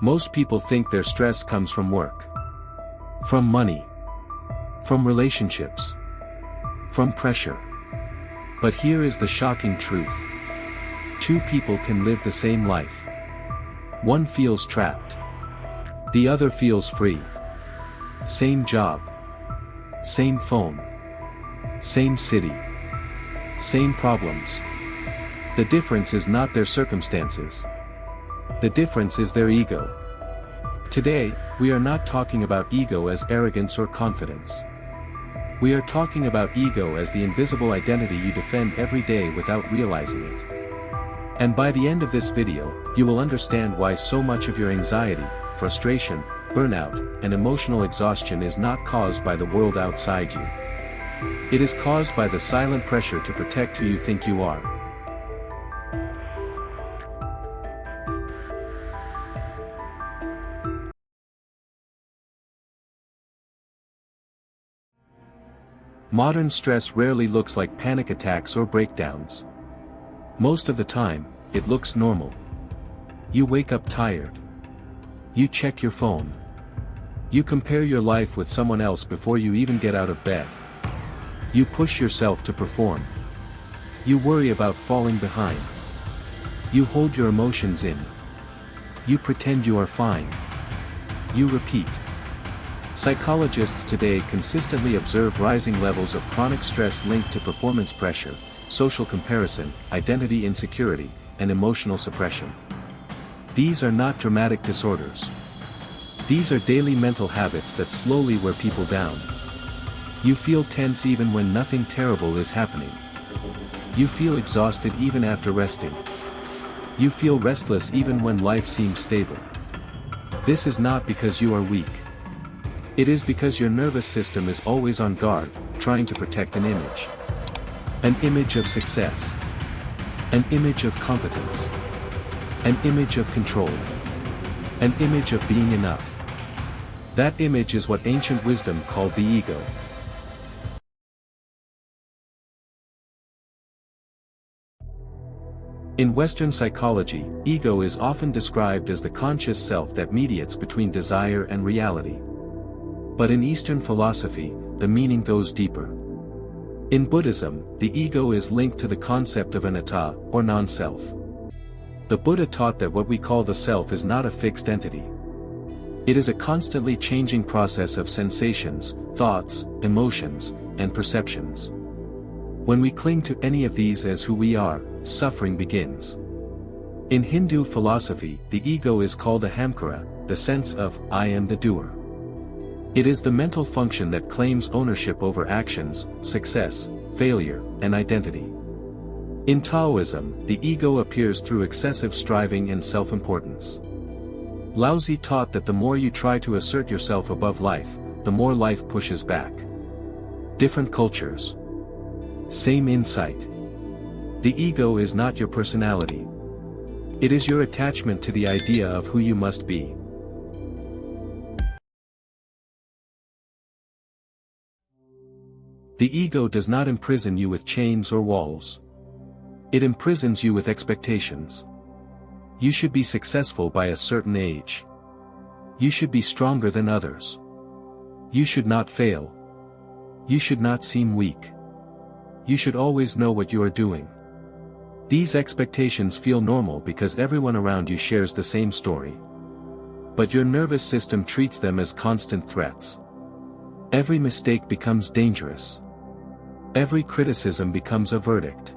Most people think their stress comes from work, from money, from relationships, from pressure. But here is the shocking truth. Two people can live the same life. One feels trapped. The other feels free. Same job. Same phone. Same city. Same problems. The difference is not their circumstances. The difference is their ego. Today, we are not talking about ego as arrogance or confidence. We are talking about ego as the invisible identity you defend every day without realizing it. And by the end of this video, you will understand why so much of your anxiety, frustration, burnout, and emotional exhaustion is not caused by the world outside you. It is caused by the silent pressure to protect who you think you are. Modern stress rarely looks like panic attacks or breakdowns. Most of the time, it looks normal. You wake up tired. You check your phone. You compare your life with someone else before you even get out of bed. You push yourself to perform. You worry about falling behind. You hold your emotions in. You pretend you are fine. You repeat. Psychologists today consistently observe rising levels of chronic stress linked to performance pressure, social comparison, identity insecurity, and emotional suppression. These are not dramatic disorders. These are daily mental habits that slowly wear people down. You feel tense even when nothing terrible is happening. You feel exhausted even after resting. You feel restless even when life seems stable. This is not because you are weak. It is because your nervous system is always on guard, trying to protect an image. An image of success. An image of competence. An image of control. An image of being enough. That image is what ancient wisdom called the ego. In Western psychology, ego is often described as the conscious self that mediates between desire and reality. But in Eastern philosophy, the meaning goes deeper. In Buddhism, the ego is linked to the concept of anatta, or non-self. The Buddha taught that what we call the self is not a fixed entity. It is a constantly changing process of sensations, thoughts, emotions, and perceptions. When we cling to any of these as who we are, suffering begins. In Hindu philosophy, the ego is called Ahamkara, the sense of, I am the doer. It is the mental function that claims ownership over actions, success, failure, and identity. In Taoism, the ego appears through excessive striving and self-importance. Laozi taught that the more you try to assert yourself above life, the more life pushes back. Different cultures. Same insight. The ego is not your personality. It is your attachment to the idea of who you must be. The ego does not imprison you with chains or walls. It imprisons you with expectations. You should be successful by a certain age. You should be stronger than others. You should not fail. You should not seem weak. You should always know what you are doing. These expectations feel normal because everyone around you shares the same story. But your nervous system treats them as constant threats. Every mistake becomes dangerous. Every criticism becomes a verdict.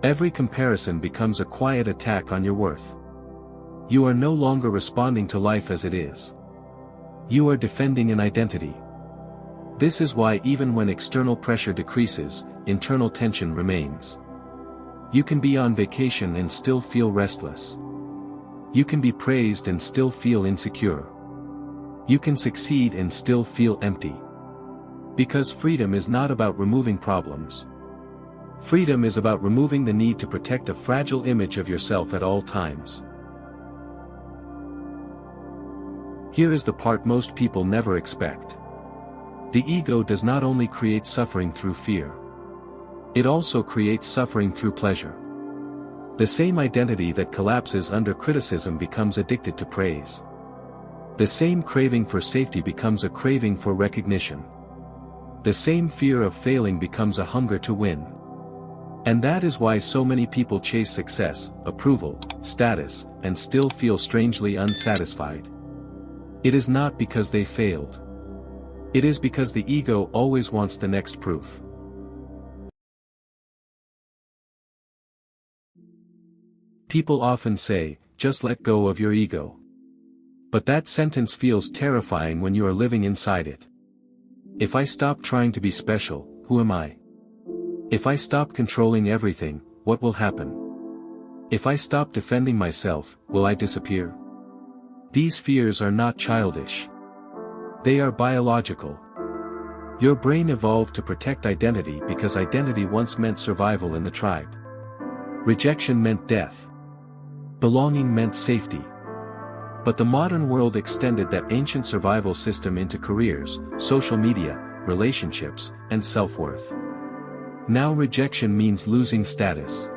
Every comparison becomes a quiet attack on your worth. You are no longer responding to life as it is. You are defending an identity. This is why even when external pressure decreases, internal tension remains. You can be on vacation and still feel restless. You can be praised and still feel insecure. You can succeed and still feel empty. Because freedom is not about removing problems. Freedom is about removing the need to protect a fragile image of yourself at all times. Here is the part most people never expect. The ego does not only create suffering through fear. It also creates suffering through pleasure. The same identity that collapses under criticism becomes addicted to praise. The same craving for safety becomes a craving for recognition. The same fear of failing becomes a hunger to win. And that is why so many people chase success, approval, status, and still feel strangely unsatisfied. It is not because they failed. It is because the ego always wants the next proof. People often say, just let go of your ego. But that sentence feels terrifying when you are living inside it. If I stop trying to be special, who am I? If I stop controlling everything, what will happen? If I stop defending myself, will I disappear? These fears are not childish. They are biological. Your brain evolved to protect identity because identity once meant survival in the tribe. Rejection meant death. Belonging meant safety. But the modern world extended that ancient survival system into careers, social media, relationships, and self-worth. Now rejection means losing status.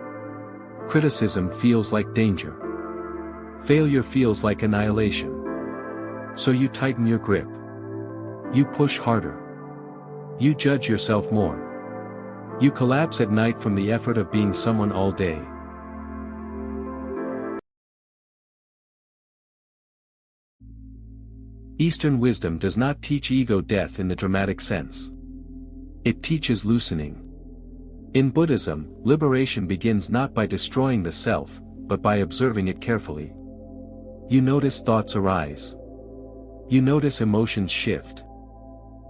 Criticism feels like danger. Failure feels like annihilation. So you tighten your grip. You push harder. You judge yourself more. You collapse at night from the effort of being someone all day. Eastern wisdom does not teach ego death in the dramatic sense. It teaches loosening. In Buddhism, liberation begins not by destroying the self, but by observing it carefully. You notice thoughts arise. You notice emotions shift.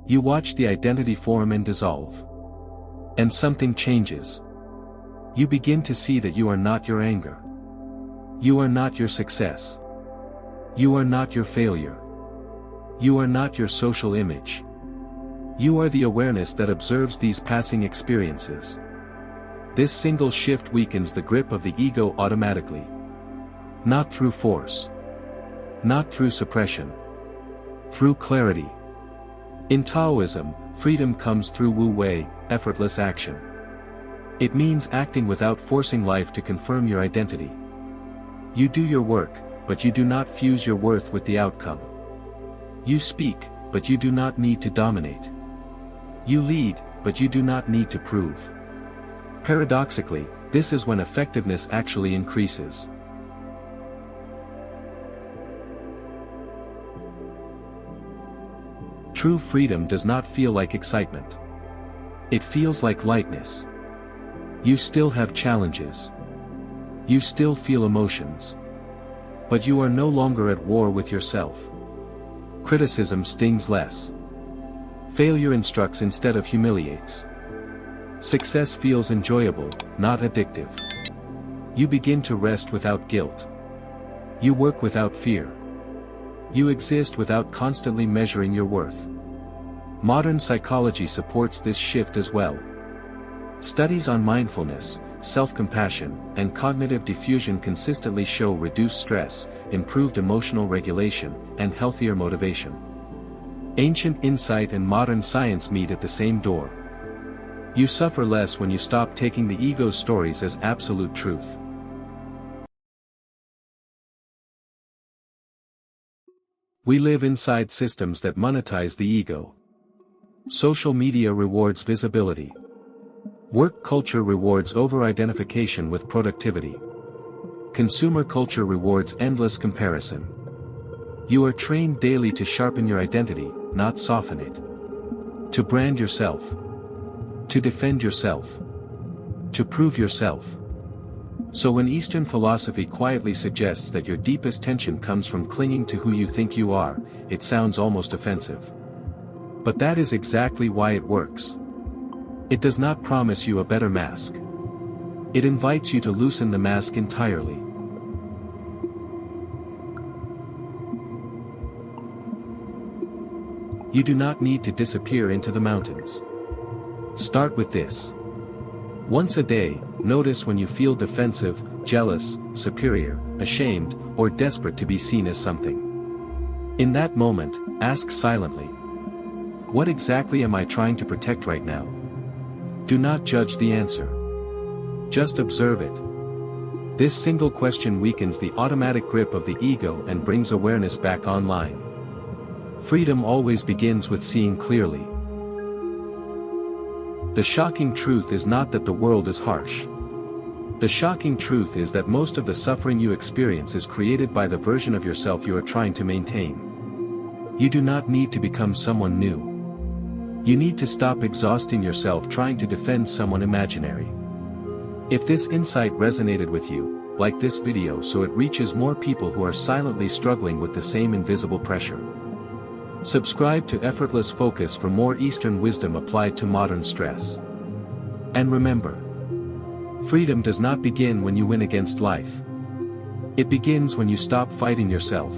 You watch the identity form and dissolve. And something changes. You begin to see that you are not your anger. You are not your success. You are not your failure. You are not your social image. You are the awareness that observes these passing experiences. This single shift weakens the grip of the ego automatically. Not through force. Not through suppression. Through clarity. In Taoism, freedom comes through wu-wei, effortless action. It means acting without forcing life to confirm your identity. You do your work, but you do not fuse your worth with the outcome. You speak, but you do not need to dominate. You lead, but you do not need to prove. Paradoxically, this is when effectiveness actually increases. True freedom does not feel like excitement. It feels like lightness. You still have challenges. You still feel emotions. But you are no longer at war with yourself. Criticism stings less. Failure instructs instead of humiliates. Success feels enjoyable, not addictive. You begin to rest without guilt. You work without fear. You exist without constantly measuring your worth. Modern psychology supports this shift as well. Studies on mindfulness, self-compassion, and cognitive diffusion consistently show reduced stress, improved emotional regulation, and healthier motivation. Ancient insight and modern science meet at the same door. You suffer less when you stop taking the ego's stories as absolute truth. We live inside systems that monetize the ego. Social media rewards visibility. Work culture rewards over-identification with productivity. Consumer culture rewards endless comparison. You are trained daily to sharpen your identity, not soften it. To brand yourself. To defend yourself. To prove yourself. So when Eastern philosophy quietly suggests that your deepest tension comes from clinging to who you think you are, it sounds almost offensive. But that is exactly why it works. It does not promise you a better mask. It invites you to loosen the mask entirely. You do not need to disappear into the mountains. Start with this. Once a day, notice when you feel defensive, jealous, superior, ashamed, or desperate to be seen as something. In that moment, ask silently. What exactly am I trying to protect right now? Do not judge the answer. Just observe it. This single question weakens the automatic grip of the ego and brings awareness back online. Freedom always begins with seeing clearly. The shocking truth is not that the world is harsh. The shocking truth is that most of the suffering you experience is created by the version of yourself you are trying to maintain. You do not need to become someone new. You need to stop exhausting yourself trying to defend someone imaginary. If this insight resonated with you, like this video so it reaches more people who are silently struggling with the same invisible pressure. Subscribe to Effortless Focus for more Eastern wisdom applied to modern stress. And remember, freedom does not begin when you win against life. It begins when you stop fighting yourself.